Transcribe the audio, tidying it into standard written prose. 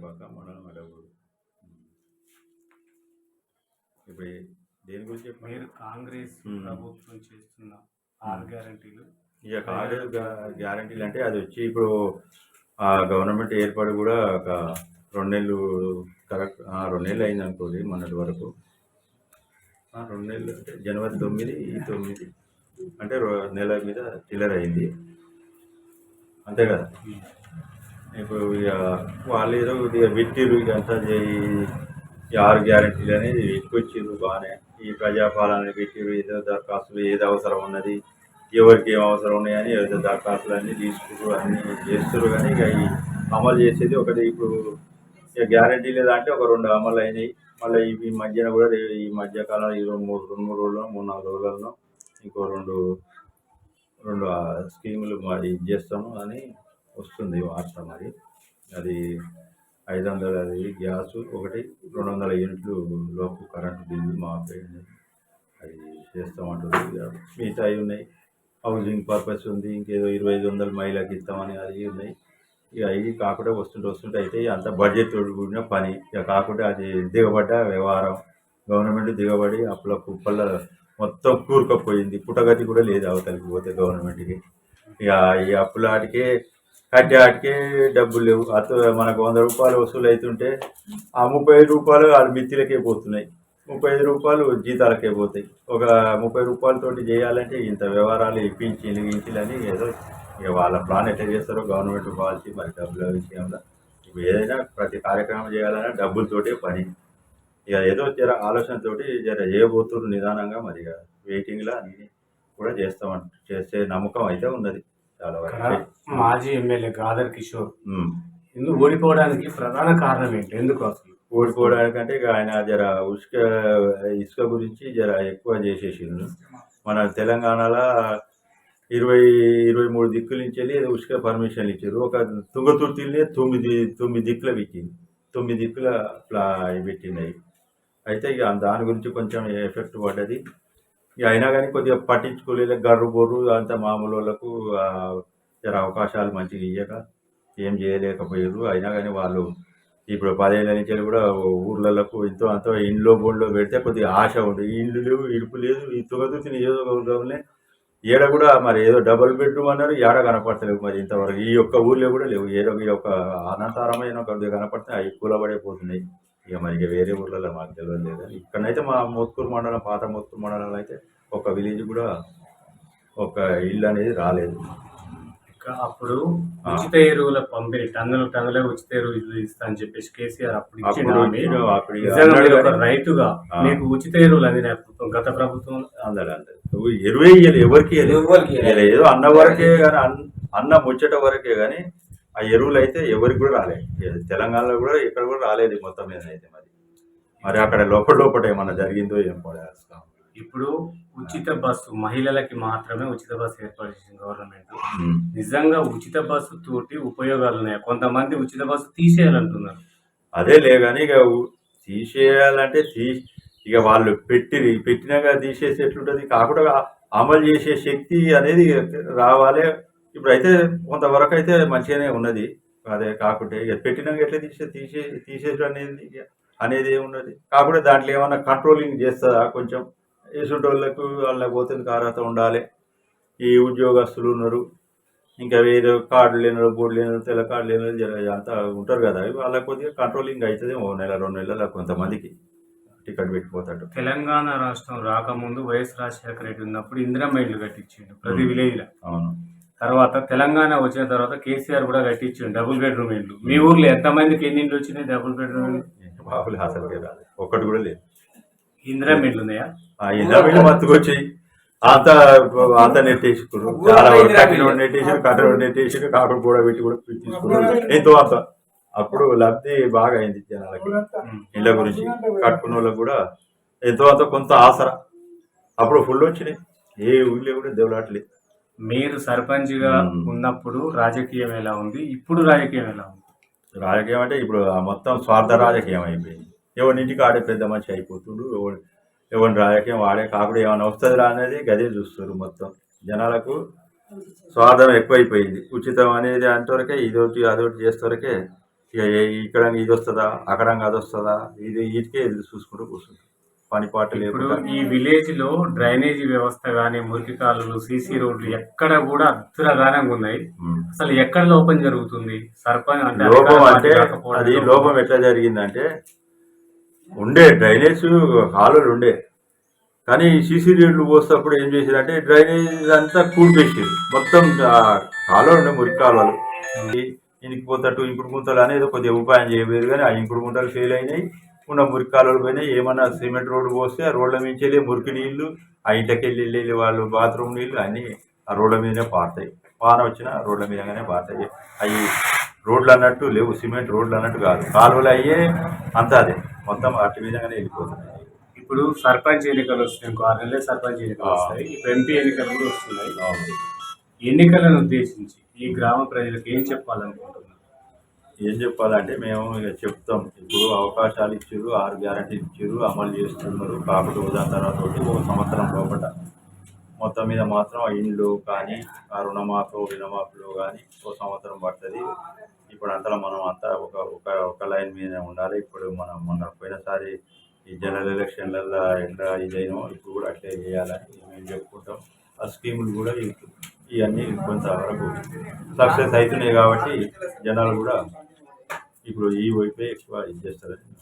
కరివేపాక మండలం అడవుడు. ఇప్పుడు దేని గురించి మీరు కాంగ్రెస్ ప్రభుత్వం చేస్తున్న 6 గ్యారంటీలు ఇక కాంగ్రెస్ గ్యారంటీలు అంటే అది వచ్చి ఇప్పుడు గవర్నమెంట్ ఏర్పడి కూడా ఒక 2 నెలలు కరెక్ట్ 2 నెలలు అయింది అనుకోండి. మొన్నటి వరకు 2 నెలలు అంటే జనవరి 9 అంటే నెల మీద చిల్లర అయింది అంతే కదా. ఇప్పుడు ఇక వాళ్ళు ఏదో పెట్టిరు ఇక అంతా ఈ 6 గ్యారెంటీలు అనేది ఎక్కువచ్చిండ్రు బాగానే. ఈ ప్రజాపాలన పెట్టిరు, ఏదో దరఖాస్తులు ఏది అవసరం ఉన్నది, ఎవరికి ఏం అవసరం ఉన్నాయని ఏదో దరఖాస్తులు అన్నీ తీసుకుంటారు, అన్నీ చేస్తారు. కానీ ఇక ఈ అమలు చేసేది ఒకటి. ఇప్పుడు ఇక గ్యారెంటీలు దాంట్లో ఒక 2 అమలు అయినాయి. మళ్ళీ ఈ మధ్యన కూడా ఈ మధ్యకాలంలో ఈ 2-3 రోజుల్లో 3-4 రోజులలో ఇంకో రెండు స్కీములు మరి ఇది చేస్తాము అని వస్తుంది వార్త. మరి అది 500 గ్యాసు ఒకటి, 200 యూనిట్లు లోపు కరెంటు బిల్లు మాపే అది చేస్తామంటుంది. మిగతా అవి ఉన్నాయి, హౌసింగ్ పర్పస్ ఉంది, ఇంకేదో 2500 మహిళలకు ఇస్తామని అది ఉన్నాయి. ఇక అవి కాకుండా వస్తుంటే అయితే అంత బడ్జెట్ కూడిన పని. ఇక కాకుండా అది దిగబడ్డ వ్యవహారం. గవర్నమెంట్ దిగబడి అప్పుల కుప్పల మొత్తం కూరుకపోయింది. పుట్టగతి కూడా లేదు అవతలికి పోతే గవర్నమెంట్కి. ఇక ఈ అప్పుల ఆటికే కట్టే డబ్బులు లేవు. మనకు 100 రూపాయలు వసూలు అవుతుంటే ఆ 35 రూపాయలు వాళ్ళ మిత్తిలకే పోతున్నాయి, 35 రూపాయలు జీతాలకే పోతాయి. ఒక 30 రూపాయలతోటి చేయాలంటే ఇంత వ్యవహారాలు గించిలని ఏదో ఇక వాళ్ళ ప్లాన్ ఎట్లా చేస్తారో గవర్నమెంట్ పాలసీ. మరి డబ్బుల విషయంలో ఇప్పుడు ఏదైనా ప్రతి కార్యక్రమం చేయాలన్నా డబ్బులతోటే పని. ఇక ఏదో జర ఆలోచనతోటి చేయబోతున్నారు నిదానంగా. మరి వెయిటింగ్లో అన్ని కూడా చేసే నమ్మకం అయితే ఉన్నది చాలా వరకు. మాజీ ఎమ్మెల్యే గాదర్ కిషోర్ ఎందుకు ఓడిపోవడానికి ప్రధాన కారణం ఏంటి? ఎందుకు అసలు ఓడిపోవడానికంటే ఇక ఆయన జర ఇసుక గురించి జర ఎక్కువ చేసేసిండు. మన తెలంగాణలో 23 దిక్కుల నుంచి వెళ్ళి ఉసుక పర్మిషన్లు ఇచ్చారు. ఒక తుంగతుర్తిని 9 దిక్కుల పెట్టింది, 9 దిక్కుల పెట్టినాయి. అయితే ఇక దాని గురించి కొంచెం ఎఫెక్ట్ పడ్డది. ఇక అయినా కానీ కొద్దిగా పట్టించుకోలేదు. గర్రు బొర్రు అంత మామూలు వాళ్ళకు జర అవకాశాలు మంచిగా ఇయ్యక ఏం చేయలేకపోయారు. అయినా కానీ వాళ్ళు ఇప్పుడు 10 ఏళ్ళ నుంచి కూడా ఊర్లకు ఎంతో అంతో ఇండ్లో బోన్లో పెడితే కొద్దిగా ఆశ ఉంది. ఇండ్లు లేవు, ఇడుపు లేదు. ఈ తుంగతుర్తి నియోజకవర్గంలో ఏడ కూడా మరి ఏదో డబుల్ బెడ్రూమ్ అన్నారు, ఏడ కనపడతలేవు. మరి ఇంతవరకు ఈ ఒక్క ఊర్లో కూడా లేవు. ఏదో ఈ యొక్క అనంతరమైన కొద్దిగా కనపడితే అవి కూలబడిపోతున్నాయి. ఇక మరి వేరే ఊర్లలో మాకు తెలియదు. కానీ ఇక్కడనైతే మా మోత్కూరు మండలం, పాత మోత్కూరు మండలంలో అయితే ఒక విలేజ్ కూడా ఒక ఇల్లు అనేది రాలేదు. అప్పుడు ఉచిత ఎరువుల పంపిణీ టన్నుల ఉచిత ఎరువులు ఇస్తా అని చెప్పేసి కేసీఆర్ అప్పుడు రైతుగా మీకు ఉచిత ఎరువులు అందిన గత ప్రభుత్వం ఎరువే ఎవరికి ఏదో అన్న వరకే కానీ అన్న ముచ్చట వరకే కానీ ఆ ఎరువులు అయితే ఎవరికి కూడా రాలేదు. తెలంగాణలో కూడా ఎక్కడ కూడా రాలేదు మొత్తం మీద అయితే. మరి అక్కడ లోపల ఏమన్నా జరిగిందో ఏం పడేస్తాం. ఇప్పుడు ఉచిత బస్సు మహిళలకి మాత్రమే ఉచిత బస్సు ఏర్పాటు చేసింది గవర్నమెంట్. నిజంగా ఉచిత బస్సు తోటి ఉపయోగాలు ఉన్నాయా? కొంతమంది ఉచిత బస్సు తీసేయాలంటున్నారు. అదే లేగాని ఇక తీసేయాలంటే ఇక వాళ్ళు పెట్టినాక తీసేసి ఎట్లుంటుంది. కాకుండా అమలు చేసే శక్తి అనేది రావాలి. ఇప్పుడైతే కొంతవరకు అయితే మంచిగానే ఉన్నది. అదే కాకుంటే ఇక పెట్టినాక ఎట్లా తీసేసి అనేది ఏమున్నది. కాకుండా దాంట్లో ఏమన్నా కంట్రోలింగ్ చేస్తుందా? కొంచెం వేసుంటోళ్ళకు వాళ్ళకి పోతుంది అర్హత ఉండాలి. ఈ ఉద్యోగస్తులు ఉన్నారు, ఇంకా వేరే కార్డు లేని బోర్డు లేని తెల్ల కార్డు లేని అంతా ఉంటారు కదా, వాళ్ళకి కొద్దిగా కంట్రోలింగ్ అవుతుంది. 1 నెల 2 నెలల కొంతమందికి టికెట్ పెట్టిపోతాడు. తెలంగాణ రాష్ట్రం రాకముందు వైఎస్ రాజశేఖర రెడ్డి ఉన్నప్పుడు ఇందిరమ్మ ఇల్లు కట్టించిండు ప్రతి విలేజ్లో. అవును. తర్వాత తెలంగాణ వచ్చిన తర్వాత కేసీఆర్ కూడా కట్టించిండు డబుల్ బెడ్రూమ్ ఇల్లు. మీ ఊర్లో ఎంతమందికి ఎన్ని ఇండ్లు వచ్చినాయి డబుల్ బెడ్రూమ్ ఇల్లు? బాబులు అసలుకే రాలేదు, ఒక్కటి కూడా లేదు. ఇందిరమ్మ ఇల్లు ఉన్నాయా? ఇందిరమ్మ ఇల్లు మత్తుకొచ్చాయి. అంత నెట్టేసుకున్నారు, చాలా కట్టెలు నెట్టేసి కాకుడు కూడా పెట్టి కూడా తీసుకున్నారు. ఎంతో అంత అప్పుడు లబ్ధి బాగా అయింది జనాలకి. ఇళ్ళ గురించి కట్టుకున్న వాళ్ళకి కూడా ఎంతో అంత కొంత ఆసరా అప్పుడు ఫుల్ వచ్చినాయి. ఏ ఊళ్ళో కూడా దెబ్బలాట్లేదు. మీరు సర్పంచ్గా ఉన్నప్పుడు రాజకీయం ఎలా ఉంది, ఇప్పుడు రాజకీయం ఎలా ఉంది? రాజకీయం అంటే ఇప్పుడు మొత్తం స్వార్థ రాజకీయం అయిపోయింది. ఎవరింటికి ఆడే పెద్ద మనిషి అయిపోతుడు, ఎవరి రాజకీయం వాడే కాకుండా ఏమైనా వస్తుంది అనేది గదే చూస్తారు. మొత్తం జనాలకు స్వార్థం ఎక్కువైపోయింది. ఉచితం అనేది అంతవరకే, ఇదొకటి అదొకటి చేసేవరకే ఇక ఇక్కడ ఇది వస్తుందా అక్కడ అది వస్తుందా ఇది వీటికే ఎదురు చూసుకుంటూ కూర్చుంటాం పని పాట ఇప్పుడు లేకుండా. ఈ విలేజ్ లో డ్రైనేజీ వ్యవస్థ గానీ, మురికి కాలువలు, సీసీ రోడ్లు ఎక్కడ కూడా అద్భుతగానంగా ఉన్నాయి. ఉమ్. అసలు ఎక్కడ లోపం జరుగుతుంది? సర్పంచ్ అంటే లోపం అధికారుల అంటే పార్టీ రాకపోవడం అది లోపం. లోపం ఎట్లా జరిగిందంటే ఉండే డ్రైనేజ్ కాలువలు ఉండే కానీ సీసీ రోడ్లు పోసేటప్పుడు ఏం చేశారంటే డ్రైనేజ్ అంతా కూల్పేసారు మొత్తం. కాలువలు ఉండే మురికి కాలువలు ఇంటికి పోతట్టు ఇంకుడు గుంతలు అనేది కొద్దిగా ఉపాయం చేయలేదు కానీ ఆ ఇంకుడు గుంతలు ఫెయిల్ అయినాయి. ఉన్న మురికి కాలువలు పోయినాయి. ఏమన్నా సిమెంట్ రోడ్డు పోస్తే ఆ రోడ్ల మించి వెళ్ళి మురికి నీళ్లు ఆ ఇంటికి వెళ్ళి వాళ్ళు బాత్రూమ్ నీళ్లు అన్నీ ఆ రోడ్ల మీదనే పారుతాయి. వాన వచ్చినా రోడ్ల మీదగానే పారుతాయి. అవి రోడ్లు అన్నట్టు లేవు, సిమెంట్ రోడ్లు అన్నట్టు కాదు, కాలువలు అయ్యే అంతా అదే మొత్తం అటు మీదగానే వెళ్ళిపోతున్నాయి. ఇప్పుడు సర్పంచ్ ఎన్నికలు వస్తున్నాయి, ఇంకో 6 నెలలే సర్పంచ్ ఎన్నికలు వస్తాయి. ఇప్పుడు ఎంపీ ఎన్నికలు కూడా వస్తున్నాయి. ఎన్నికలను ఉద్దేశించి ఈ గ్రామ ప్రజలకు ఏం చెప్పాలనుకుంటున్నారు? ఏం చెప్పాలంటే మేము ఇక చెప్తాం. ఇప్పుడు అవకాశాలు ఇచ్చారు, 6 గ్యారెంటీలు ఇచ్చారు, అమలు చేస్తున్నారు. కాకపోతే దాని తర్వాత ఒక సంవత్సరం లోపల మొత్తం మీద మాత్రం ఆ ఇండ్లు కానీ ఆ రుణమాఫీలో కానీ ఒక సంవత్సరం పడుతుంది. ఇప్పుడు అంతలో మనం అంతా ఒక లైన్ మీద ఉండాలి. ఇప్పుడు మనం మొన్న పోయినసారి ఈ జనరల్ ఎలక్షన్లలో ఎట్లా ఇదైనా ఇప్పుడు కూడా అట్లే చేయాలని మేము చెప్పుకుంటాం. ఆ స్కీములు కూడా ఇవన్నీ కొంతవరకు సక్సెస్ అవుతున్నాయి కాబట్టి జనాలు కూడా ఇప్పుడు ఈ వైపే ఎక్కువ ఇది చేస్తారని